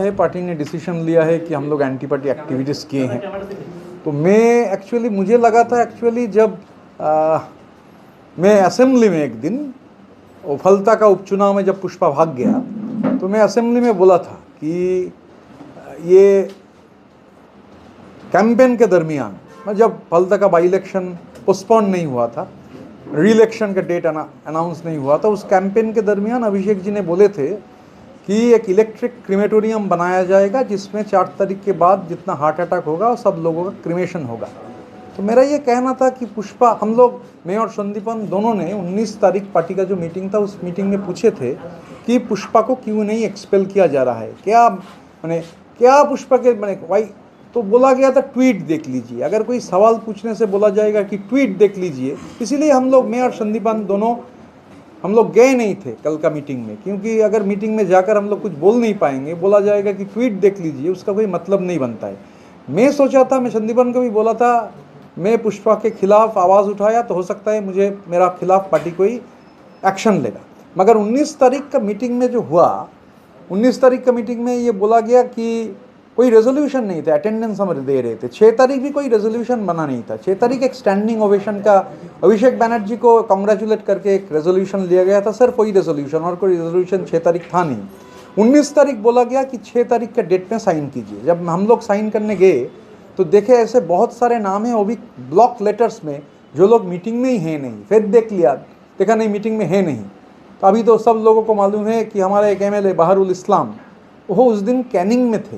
है पार्टी ने डिसीजन लिया है कि हम लोग एंटी पार्टी एक्टिविटीज़ किए हैं। तो मैं एक्चुअली मुझे लगा था एक्चुअली जब मैं असेंबली में एक दिन वो फलता का उपचुनाव में जब पुष्पा भाग गया तो मैं असेंबली में बोला था कि ये कैंपेन के दरमियान जब फलता का बाई इलेक्शन पोस्टपोन नहीं हुआ था, री इलेक्शन का डेट अनाउंस नहीं हुआ था, उस कैंपेन के दरमियान अभिषेक जी ने बोले थे कि एक इलेक्ट्रिक क्रीमेटोरियम बनाया जाएगा जिसमें 4 तारीख के बाद जितना हार्ट अटैक होगा वो सब लोगों का क्रीमेशन होगा। तो मेरा ये कहना था कि पुष्पा, हम लोग, मैं और संदीपन दोनों ने 19 तारीख पार्टी का जो मीटिंग था उस मीटिंग में पूछे थे कि पुष्पा को क्यों नहीं एक्सपेल किया जा रहा है, क्या पुष्पा के वाई। तो बोला गया था ट्वीट देख लीजिए, अगर कोई सवाल पूछने से बोला जाएगा कि ट्वीट देख लीजिए, इसीलिए हम लोग, मैं और संदीपन दोनों, हम लोग गए नहीं थे कल का मीटिंग में, क्योंकि अगर मीटिंग में जाकर हम लोग कुछ बोल नहीं पाएंगे, बोला जाएगा कि ट्वीट देख लीजिए, उसका कोई मतलब नहीं बनता है। मैं सोचा था, मैं संदीपन को भी बोला था, मैं पुष्पा के खिलाफ आवाज़ उठाया तो हो सकता है मुझे मेरा खिलाफ पार्टी कोई एक्शन लेगा। मगर 19 तारीख का मीटिंग में जो हुआ, 19 तारीख का मीटिंग में ये बोला गया कि कोई रेजोल्यूशन नहीं था, अटेंडेंस हम दे रहे थे। 6 तारीख भी कोई रेजोल्यूशन बना नहीं था। 6 तारीख एक स्टैंडिंग ओवेशन का, अभिषेक बैनर्जी को कॉन्ग्रेचुलेट करके एक रेजोल्यूशन लिया गया था, सिर्फ वही रेजोल्यूशन, और कोई रेजोल्यूशन 6 तारीख था नहीं। 19 तारीख बोला गया कि 6 तारीख के डेट में साइन कीजिए। जब हम लोग साइन करने गए तो देखे ऐसे बहुत सारे नाम हैं, वो भी ब्लॉक लेटर्स में, जो लोग मीटिंग में ही है नहीं। फिर देख लिया, देखा नहीं मीटिंग में है नहीं। तो अभी तो सब लोगों को मालूम है कि हमारा एक MLA बहारुल इस्लाम, वो उस दिन कैनिंग में थे,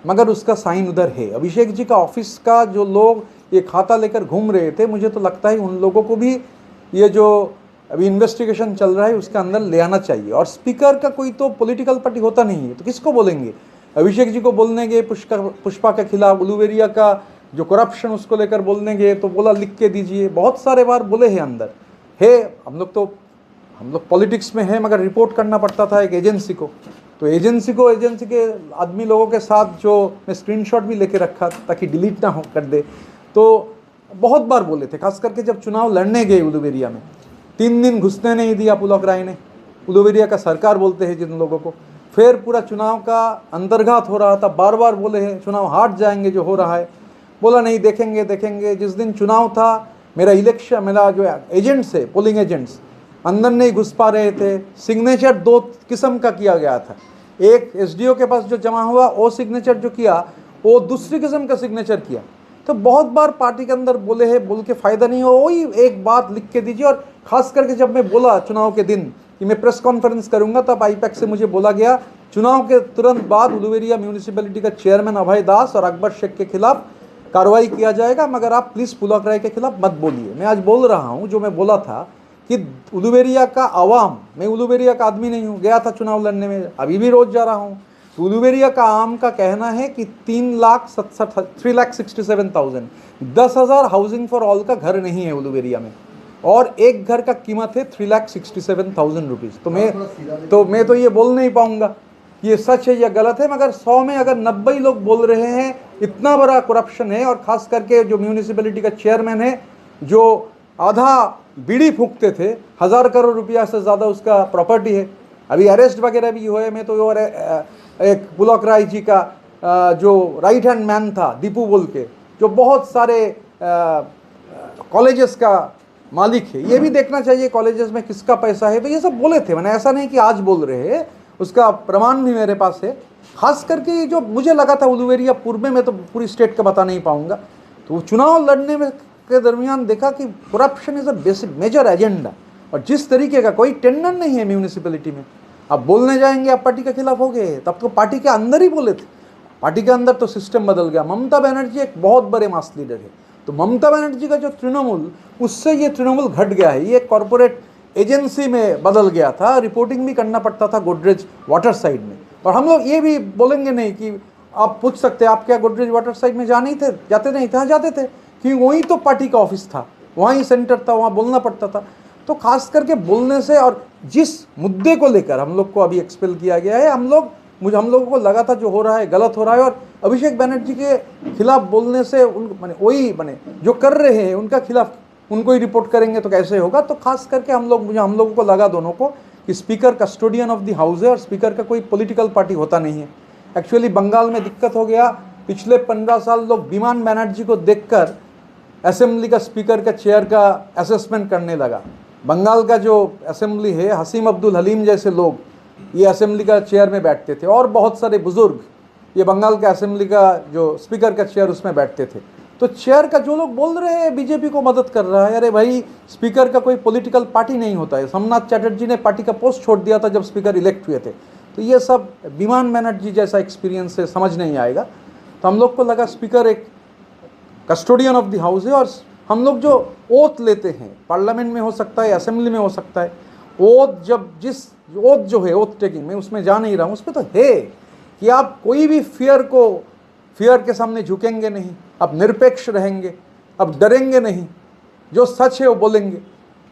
मगर उसका साइन उधर है। अभिषेक जी का ऑफिस का जो लोग ये खाता लेकर घूम रहे थे, मुझे तो लगता है उन लोगों को भी ये जो अभी इन्वेस्टिगेशन चल रहा है उसके अंदर ले आना चाहिए। और स्पीकर का कोई तो पॉलिटिकल पार्टी होता नहीं है, तो किसको बोलेंगे? अभिषेक जी को बोलने गए पुष्पा के खिलाफ, उलूवेरिया का जो करप्शन उसको लेकर बोलने गए तो बोला लिख के दीजिए। बहुत सारे बार बोले हैं अंदर है, हम लोग पॉलिटिक्स में है, मगर रिपोर्ट करना पड़ता था एक एजेंसी को। तो एजेंसी के आदमी लोगों के साथ जो मैं स्क्रीनशॉट भी लेके रखा ताकि डिलीट ना हो कर दे, तो बहुत बार बोले थे। खास करके जब चुनाव लड़ने गए उलूवेरिया में, 3 दिन घुसने नहीं दिया पुलक राय ने, उलूवेरिया का सरकार बोलते हैं जिन लोगों को। फिर पूरा चुनाव का अंतर्घात हो रहा था, बार बार बोले हैं चुनाव हार जाएंगे जो हो रहा है, बोला नहीं देखेंगे। जिस दिन चुनाव था, मेरा जो एजेंट्स है, पोलिंग एजेंट्स अंदर नहीं घुस पा रहे थे। सिग्नेचर 2 किस्म का किया गया था, एक SDO के पास जो जमा हुआ वो सिग्नेचर जो किया, वो दूसरी किस्म का सिग्नेचर किया। तो बहुत बार पार्टी के अंदर बोले हैं, बोल के फ़ायदा नहीं हो, वही एक बात लिख के दीजिए। और ख़ास करके जब मैं बोला चुनाव के दिन कि मैं प्रेस कॉन्फ्रेंस करूंगा, तब IPAC से मुझे बोला गया चुनाव के तुरंत बाद उलूवेरिया म्यूनिसिपैलिटी का चेयरमैन अभय दास और अकबर शेख के खिलाफ कार्रवाई किया जाएगा, मगर आप प्लीज़ पुलक राय के खिलाफ मत बोलिए। मैं आज बोल रहा हूँ जो मैं बोला था कि उलूवेरिया का आवाम, मैं उलूवेरिया का आदमी नहीं हूँ, गया था चुनाव लड़ने में, अभी भी रोज जा रहा हूँ। तो उलूवेरिया का आम का कहना है कि 3,67,000 10,000 हाउसिंग फॉर ऑल का घर नहीं है उलूवेरिया में, और एक घर का कीमत है 3,67,000 रुपीज़। तो मैं तो ये बोल नहीं पाऊँगा ये सच है या गलत है, मगर 100 में अगर 90 लोग बोल रहे हैं इतना बड़ा करप्शन है। और ख़ास करके जो म्यूनिसिपैलिटी का चेयरमैन है, जो आधा बीड़ी फूकते थे, 1000 करोड़ रुपया से ज़्यादा उसका प्रॉपर्टी है, अभी अरेस्ट वगैरह भी हुए। मैं तो और एक पुलक राय जी का जो राइट हैंड मैन था दीपू बोल के, जो बहुत सारे कॉलेजेस का मालिक है, ये भी देखना चाहिए कॉलेजेस में किसका पैसा है। तो ये सब बोले थे, मैंने ऐसा नहीं कि आज बोल रहे हैं, उसका प्रमाण भी मेरे पास है। खास करके जो मुझे लगा था उलूवेरिया पूर्व में, मैं तो पूरी स्टेट का बता नहीं पाऊँगा, तो चुनाव लड़ने में के दरमियान देखा कि corruption is a basic major agenda. और जिस तरीके का कोई टेंडर नहीं है म्यूनिसिपैलिटी में, अब बोलने जाएंगे आप पार्टी के खिलाफ हो गए, तब तो पार्टी के अंदर ही बोले थे। पार्टी के अंदर तो सिस्टम बदल गया। ममता बनर्जी एक बहुत बड़े मास लीडर है, तो ममता बनर्जी का जो तृणमूल, उससे ये तृणमूल घट गया है, ये कॉरपोरेट एजेंसी में बदल गया था। रिपोर्टिंग भी करना पड़ता था गोदरेज वाटर साइड में। और हम लोग ये भी बोलेंगे नहीं कि आप पूछ सकते आप क्या गोदरेज वाटर साइड में जाते नहीं थे? हाँ जाते थे, क्योंकि वहीं तो पार्टी का ऑफिस था, वहीं सेंटर था, वहाँ बोलना पड़ता था। तो खास करके बोलने से, और जिस मुद्दे को लेकर हम लोग को अभी एक्सपेल किया गया है, हम लोगों को लगा था जो हो रहा है गलत हो रहा है। और अभिषेक बैनर्जी के खिलाफ बोलने से जो कर रहे हैं उनका खिलाफ उनको ही रिपोर्ट करेंगे तो कैसे होगा। तो खास करके हम लोगों को लगा दोनों को कि speaker custodian of the house है, और स्पीकर का कोई पॉलिटिकल पार्टी होता नहीं है। एक्चुअली बंगाल में दिक्कत हो गया, पिछले 15 साल लोग विमान बनर्जी को देखकर असेंबली का स्पीकर का चेयर का असेसमेंट करने लगा। बंगाल का जो असेंबली है, हसीम अब्दुल हलीम जैसे लोग ये असेंबली का चेयर में बैठते थे और बहुत सारे बुजुर्ग ये बंगाल के असेंबली का जो स्पीकर का चेयर उसमें बैठते थे। तो चेयर का जो लोग बोल रहे हैं बीजेपी को मदद कर रहा है, अरे भाई स्पीकर का कोई पॉलिटिकल पार्टी नहीं होता है। सोमनाथ चैटर्जी ने पार्टी का पोस्ट छोड़ दिया था जब स्पीकर इलेक्ट हुए थे। तो ये सब विमान बनर्जी जैसा एक्सपीरियंस से समझ नहीं आएगा। तो हम लोग को लगा स्पीकर एक कस्टोडियन ऑफ द हाउस है और हम लोग जो ओथ लेते हैं पार्लियामेंट में हो सकता है, असेंबली में हो सकता है, ओथ जब जिस ओथ जो है ओथ टेकिंग में उसमें जा नहीं रहा हूँ, उसमें तो है कि आप कोई भी फियर के सामने झुकेंगे नहीं, आप निरपेक्ष रहेंगे, अब डरेंगे नहीं, जो सच है वो बोलेंगे।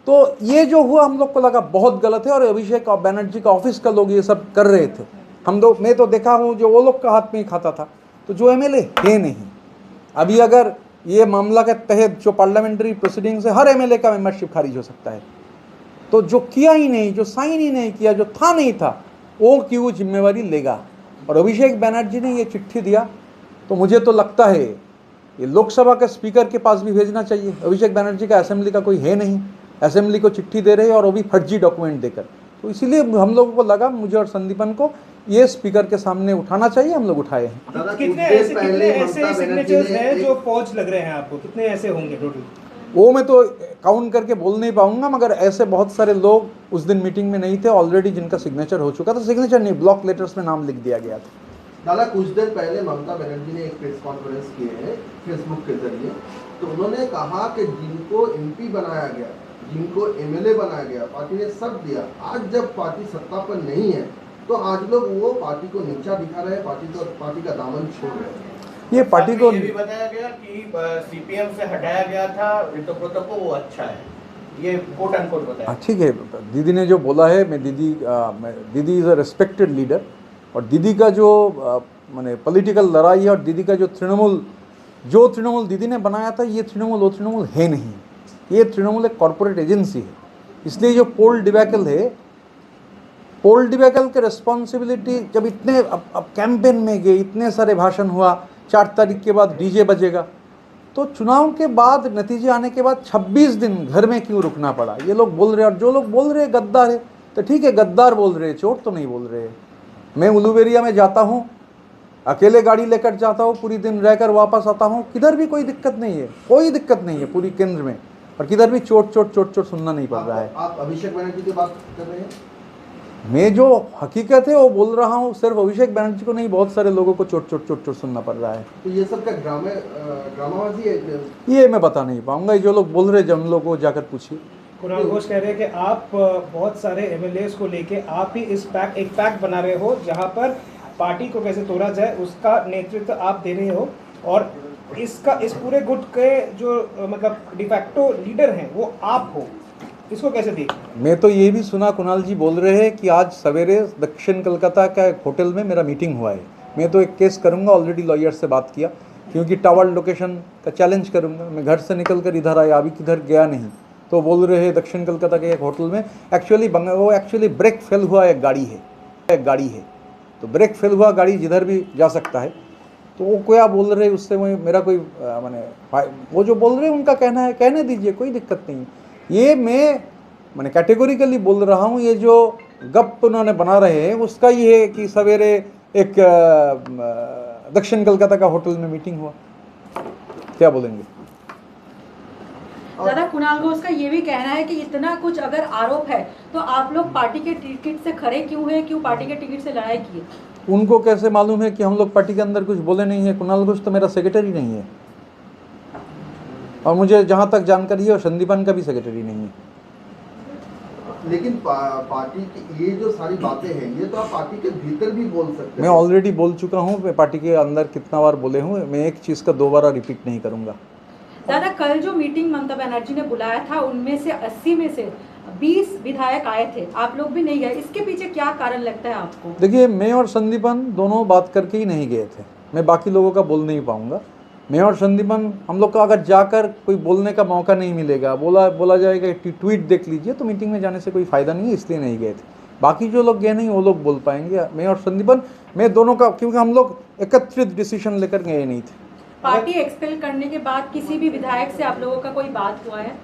तो ये जो हुआ हम लोग को लगा बहुत गलत है और अभिषेक बनर्जी का ऑफिस का लोग ये सब कर रहे थे। मैं तो देखा हूँ जो वो लोग का हाथ में ही खाता था, तो जो एमएलए है नहीं। अभी अगर ये मामला के तहत जो पार्लियामेंट्री प्रोसीडिंग से हर एमएलए का मेंबरशिप खारिज हो सकता है। तो जो किया ही नहीं, जो साइन ही नहीं किया, जो था नहीं था, वो क्यों जिम्मेवारी लेगा। और अभिषेक बनर्जी ने ये चिट्ठी दिया तो मुझे तो लगता है ये लोकसभा के स्पीकर के पास भी भेजना चाहिए। अभिषेक बनर्जी का असेंबली का कोई है नहीं, असेंबली को चिट्ठी दे रहे हैं और वो भी फर्जी डॉक्यूमेंट देकर। तो इसीलिए हम लोगों को लगा, मुझे और संदीपन को, ये स्पीकर के सामने उठाना चाहिए। हम लोग उठाए हैं। कितने ऐसे सिग्नेचर्स हैं जो फौज लग रहे हैं आपको? कितने ऐसे होंगे टोटल? वो मैं तो काउंट करके बोल नहीं पाऊंगा, मगर ऐसे बहुत सारे लोग उस दिन मीटिंग में नहीं थे ऑलरेडी जिनका सिग्नेचर हो चुका था। सिग्नेचर नहीं, ब्लॉक लेटर्स में नाम लिख दिया गया था। दादा, कुछ देर पहले ममता बनर्जी ने एक प्रेस कॉन्फ्रेंस की है फेसबुक के जरिए, तो उन्होंने कहा कि जिनको एमपी बनाया गया, जिनको एमएलए बनाया गया, पार्टी ने सब दिया। आज जब पार्टी सत्ता पर नहीं है तो आज लोग वो पार्टी को नीचा दिखा रहे हैं, पार्टी का दामन छोड़ रहे हैं। ये पार्टी को ये भी बताया गया कि सीपीएम से हटाया गया था ऋतु प्रोतप को, वो अच्छा है, ये कोट अनकोट बताया। ठीक है, दीदी ने जो बोला है, मैं दीदी इज़ अ रिस्पेक्टेड लीडर और दीदी का जो माने पॉलिटिकल लड़ाई है और दीदी का जो तृणमूल दीदी ने बनाया था, ये वो तृणमूल है नहीं। ये तृणमूल एक कॉरपोरेट एजेंसी है। इसलिए जो पोल डिबैकल है, पोल डिबैकल के रिस्पॉन्सिबिलिटी जब इतने अब कैंपेन में गए, इतने सारे भाषण हुआ, 4 तारीख के बाद डीजे बजेगा, तो चुनाव के बाद नतीजे आने के बाद 26 दिन घर में क्यों रुकना पड़ा। ये लोग बोल रहे हैं, और जो लोग बोल रहे हैं गद्दार है, तो ठीक है गद्दार बोल रहे हैं, चोट तो नहीं बोल रहे हैं। मैं उलूबेरिया में जाता हूँ, अकेले गाड़ी लेकर जाता हूँ, पूरी दिन रहकर वापस आता हूँ, किधर भी कोई दिक्कत नहीं है, कोई दिक्कत नहीं है पूरी केंद्र में, और किधर भी चोट सुनना नहीं पड़ रहा है। आप अभिषेक बनर्जी की बात कर रहे हैं? मैं जो हकीकत है वो बोल रहा हूँ। सिर्फ अभिषेक बनर्जी को नहीं, बहुत सारे लोगों को चोट सुनना पड़ रहा है। तो ये सब का ड्रामाबाजी है, ये मैं बता नहीं पाऊंगा। जो लोग बोल रहे हैं, जन लोगों को जाकर पूछिए। कुणाल घोष कह रहे हैं कि आप बहुत सारे एमएलएस को लेके आप ही एक पैक्ट बना रहे हो, जहां पर पार्टी को कैसे तोड़ा जाए उसका नेतृत्व आप दे रहे हो, और इस पूरे गुट के जो मतलब डिफैक्टो लीडर हैं वो आप हो। इसको कैसे देख? मैं तो ये भी सुना, कुणाल जी बोल रहे हैं कि आज सवेरे दक्षिण कोलकाता का एक होटल में मेरा मीटिंग हुआ है। मैं तो एक केस करूंगा, ऑलरेडी लॉयर से बात किया, क्योंकि टावर लोकेशन का चैलेंज करूंगा। मैं घर से निकल कर इधर आया, अभी किधर गया नहीं। तो बोल रहे हैं दक्षिण कोलकाता के एक होटल में एक्चुअली ब्रेक फेल हुआ एक गाड़ी है, तो ब्रेक फेल हुआ गाड़ी जिधर भी जा सकता है। तो वो क्या बोल रहे हैं, उससे मेरा कोई वो जो बोल रहे हैं उनका कहना है, कहने दीजिए, कोई दिक्कत नहीं। ये मैं कैटेगोरिकली बोल रहा हूँ, ये जो गप उन्होंने बना रहे हैं उसका ये है कि सवेरे एक दक्षिण कोलकाता का होटल में मीटिंग हुआ। क्या बोलेंगे? दादा, कुणाल घोष का ये भी कहना है कि इतना कुछ अगर आरोप है तो आप लोग पार्टी के टिकट से खड़े क्यों हैं, क्यों पार्टी के टिकट से लड़ाई की? उनको कैसे मालूम है कि हम लोग पार्टी के अंदर कुछ बोले नहीं है? कुणाल घोष तो मेरा सेक्रेटरी नहीं है, और मुझे जहाँ तक जानकारी है और संदीपन का भी सेक्रेटरी नहीं है। लेकिन पार्टी की ये जो सारी बातें हैं, ये तो आप पार्टी के भीतर भी बोल सकते हैं। मैं ऑलरेडी बोल चुका हूँ, मैं पार्टी के अंदर कितना बार बोले हूँ, मैं एक चीज़ का दोबारा रिपीट नहीं करूँगा। दादा, कल जो मीटिंग ममता बनर्जी ने बुलाया था उनमें से 80 में से 20 विधायक आए थे, आप लोग भी नहीं गए, इसके पीछे क्या कारण लगता है आपको? देखिए, मैं और संदीपन दोनों बात करके ही नहीं गए थे, मैं बाकी लोगों का बोल नहीं पाऊंगा। मैं और संदीपन, हम लोग का अगर जाकर कोई बोलने का मौका नहीं मिलेगा, बोला जाएगा ट्वीट देख लीजिए, तो मीटिंग में जाने से कोई फ़ायदा नहीं है, इसलिए नहीं गए थे। बाकी जो लोग गए नहीं वो लोग बोल पाएंगे। मैं और संदीपन, मैं दोनों का, क्योंकि हम लोग एकत्रित डिसीजन लेकर गए नहीं थे। पार्टी एक्सपेल करने के बाद किसी भी विधायक से आप लोगों का कोई बात हुआ है,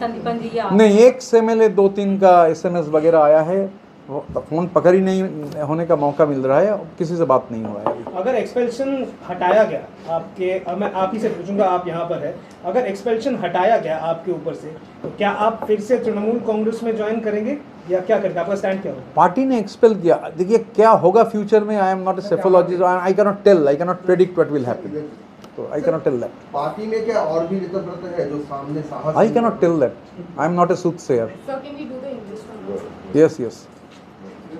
संदीपन जी या आप? नहीं, एक से MLA 2-3 का SMS वगैरह आया है, फ़ोन पकड़ ही नहीं होने का मौका मिल रहा है, किसी से बात नहीं हुआ है अभी। अगर एक्सपेल्शन हटाया गया आपके, अब मैं आप ही से पूछूंगा, आप यहाँ पर है, अगर एक्सपेल्शन हटाया गया आपके ऊपर से, तो क्या आप फिर से तृणमूल कांग्रेस में ज्वाइन करेंगे या क्या करेंगे? आपका स्टैंड क्या होगा? पार्टी ने एक्सपेल किया, देखिए क्या होगा फ्यूचर में, I am not a psephologist, I cannot tell, I cannot predict what will happen, तो I cannot tell that. Party में क्या और भी ऋतव्रत है जो सामने साहस? I cannot tell that, I am not a soothsayer. Sir, can we do the English one? Yes, yes.